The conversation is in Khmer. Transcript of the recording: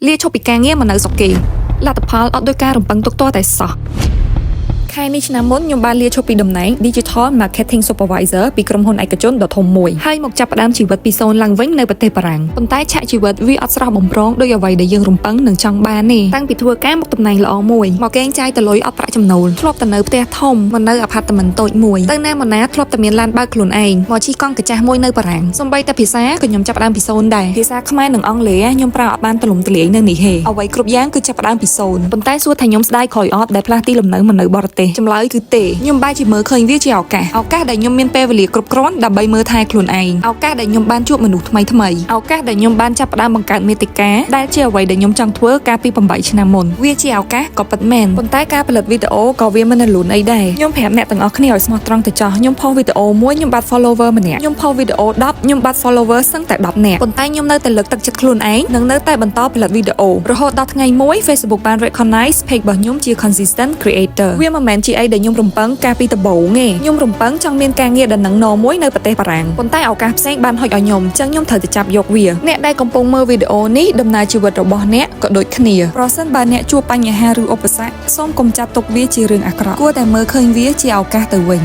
លាឈប់ពីការងារមកនៅស្រុកគេលទ្ធផលអត់ដោយការរំពឹងទុកទាល់តែសោះខែនេះឆ្នាំមុនខ្ញុំបានលាឈប់ពីតំណែង Digital Marketing Supervisor ពីក្រុមហ៊ុនឯកជនដ៏ធំមួយហើយមកចាប់ផ្ដើមជីវិតពីសូន្យឡើងវិញនៅប្រទេសបារាំងប៉ុន្តែឆាកជីវិតវាអត់ស្រស់បំព្រងដោយអ្វីដែលយើងរំពឹងនឹងចង់បានទេតាំងពីធ្វើការមកតំណែងល្អមួយមកកេងចាយទៅលុយអត់ប្រាក់ចំណូលធ្លាប់តែនៅផ្ទះធំមកនៅអាផាតមិនតូចមួយទៅណាមកណាធ្លាប់តែមានឡានបើកខ្លួនឯងមកជិះកង់កាចាស់មួយនៅបារាំងសូម្បីតែភាសាក៏ខ្ញុំចាប់ផ្ដើមពីសូន្យដែរភាសាខ្មែរនិងអង់គ្លេសខ្ញុំប្រើអត់បានទលំទលាយនៅនេះទេអ្វីគ្រប់យ៉ាងគឺចាប់ផ្ដើមពីសូន្យប៉ុន្តែសួរថាខ្ញុំស្ដាយក្រោយអត់ដែលផ្លាស់ទីលំនៅមកនៅបរទេសចម្លើយគឺទេខ្ញុំបែរជាមើលឃើញវាជាឱកាសដែលខ្ញុំមានពេលវេលាគ្រប់គ្រាន់ដើម្បីមើលថែខ្លួនឯងឱកាសដែលខ្ញុំបានជួបមនុស្សថ្មីឱកាសដែលខ្ញុំបានចាប់ផ្ដើមបង្កើតមាតិកាដែលជាអ្វីដែលខ្ញុំចង់ធ្វើកាលពី8ឆ្នាំមុនវាជាឱកាសក៏ពិតមែនប៉ុន្តែការផលិតវីដេអូក៏វាមិនរលូនអីដែរខ្ញុំប្រាប់អ្នកទាំងអស់គ្នាឲ្យស្មោះត្រង់ទៅចោះខ្ញុំផុសវីដេអូមួយខ្ញុំបាត់ follower ម្នាក់ខ្ញុំផុសវីដេអូ10ខ្ញុំបាត់ follower សឹងតែ10នាក់ប៉ុន្តែខ្ញុំនៅតែលើកទឹកចិត្តខ្លួនឯងនិងនៅតែបន្តផលិតវីដេអូរហូតដល់ថ្ងៃមួយ Facebook បាន recognize page របស់ខ្ញុំជា consistent creator វាមិនមែនជាអីដែលខ្ញុំរំពឹងកាលពីដំបូងទេខ្ញុំរំពឹងចង់មានការងារដែលនឹងណមួយនៅប្រទេសបារាំងប៉ុន្តែឱកាសផ្សេងបានហុចឲ្យខ្ញុំអញ្ចឹងខ្ញុំត្រូវតែចាប់យកវាអ្នកដែលកំពុងមើលវីដេអូនេះដំណើរជីវិតរបស់អ្នកក៏ដូចគ្នាប្រសិនបើអ្នកជួបបញ្ហាឬឧបសគ្គសូមកុំចាត់ទុកវាជារឿងអាក្រក់គួរតែមើលឃើញវាជាឱកាសទៅវិញ